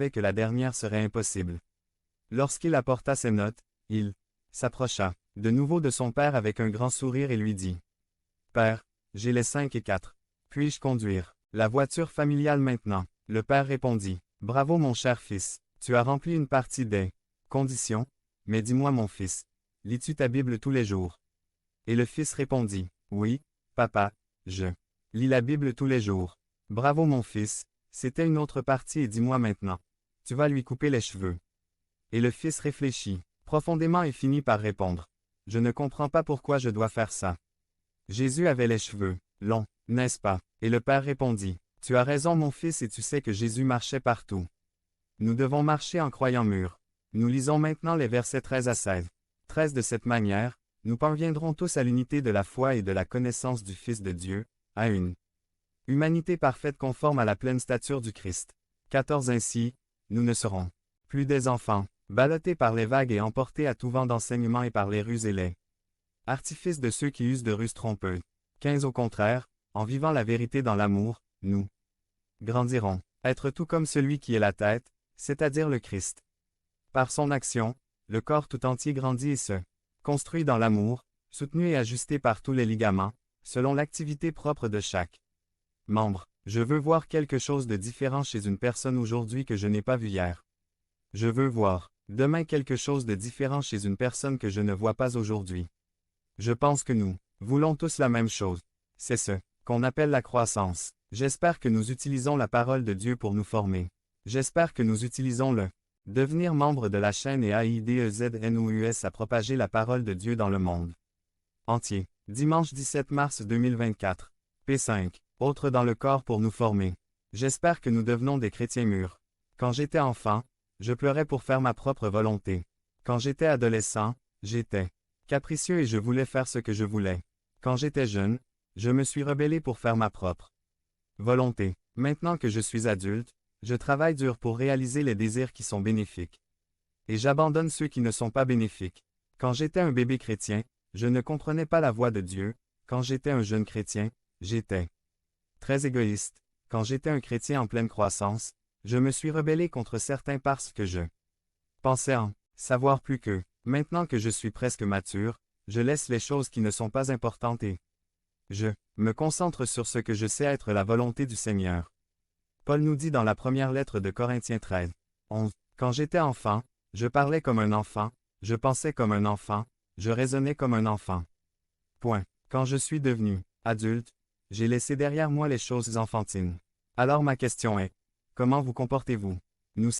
que la dernière serait impossible. Lorsqu'il apporta ses notes, il s'approcha de nouveau de son père avec un grand sourire et lui dit « Père, j'ai les 5 et 4. Puis-je conduire la voiture familiale maintenant ?» Le père répondit « Bravo mon cher fils, tu as rempli une partie des conditions, mais dis-moi mon fils, lis-tu ta Bible tous les jours ?» Et le fils répondit « Oui, papa, je lis la Bible tous les jours. » Bravo mon fils, c'était une autre partie et dis-moi maintenant, tu vas lui couper les cheveux. Et le fils réfléchit profondément et finit par répondre « Je ne comprends pas pourquoi je dois faire ça. » Jésus avait les cheveux longs, n'est-ce pas? Et le père répondit « Tu as raison mon fils et tu sais que Jésus marchait partout. Nous devons marcher en croyant mûr. » Nous lisons maintenant les versets 13 à 16. 13 De cette manière, nous parviendrons tous à l'unité de la foi et de la connaissance du Fils de Dieu, à une humanité parfaite conforme à la pleine stature du Christ. 14 Ainsi, nous ne serons plus des enfants, ballottés par les vagues et emportés à tout vent d'enseignement et par les ruses et les artifices de ceux qui usent de ruses trompeuses. 15 Au contraire, en vivant la vérité dans l'amour, nous grandirons, être tout comme celui qui est la tête, c'est-à-dire le Christ. Par son action, le corps tout entier grandit et se construit dans l'amour, soutenu et ajusté par tous les ligaments, selon l'activité propre de chaque membre. Je veux voir quelque chose de différent chez une personne aujourd'hui que je n'ai pas vu hier. Je veux voir, demain quelque chose de différent chez une personne que je ne vois pas aujourd'hui. Je pense que nous voulons tous la même chose. C'est ce qu'on appelle la croissance. J'espère que nous utilisons la parole de Dieu pour nous former. J'espère que nous utilisons le devenir membre de la chaîne et AIDEZNOUS à propager la parole de Dieu dans le monde entier. Dimanche 17 mars 2024. P5. Autre dans le corps pour nous former. J'espère que nous devenons des chrétiens mûrs. Quand j'étais enfant, je pleurais pour faire ma propre volonté. Quand j'étais adolescent, j'étais capricieux et je voulais faire ce que je voulais. Quand j'étais jeune, je me suis rebellé pour faire ma propre volonté. Maintenant que je suis adulte, je travaille dur pour réaliser les désirs qui sont bénéfiques. Et j'abandonne ceux qui ne sont pas bénéfiques. Quand j'étais un bébé chrétien, je ne comprenais pas la voix de Dieu. Quand j'étais un jeune chrétien, j'étais très égoïste. Quand j'étais un chrétien en pleine croissance, je me suis rebellé contre certains parce que je pensais en savoir plus qu'eux. Maintenant que je suis presque mature, je laisse les choses qui ne sont pas importantes et je me concentre sur ce que je sais être la volonté du Seigneur. Paul nous dit dans la première lettre de Corinthiens 13, 11, « Quand j'étais enfant, je parlais comme un enfant, je pensais comme un enfant, je raisonnais comme un enfant. Point. Quand je suis devenu adulte, j'ai laissé derrière moi les choses enfantines. » Alors ma question est, comment vous comportez-vous?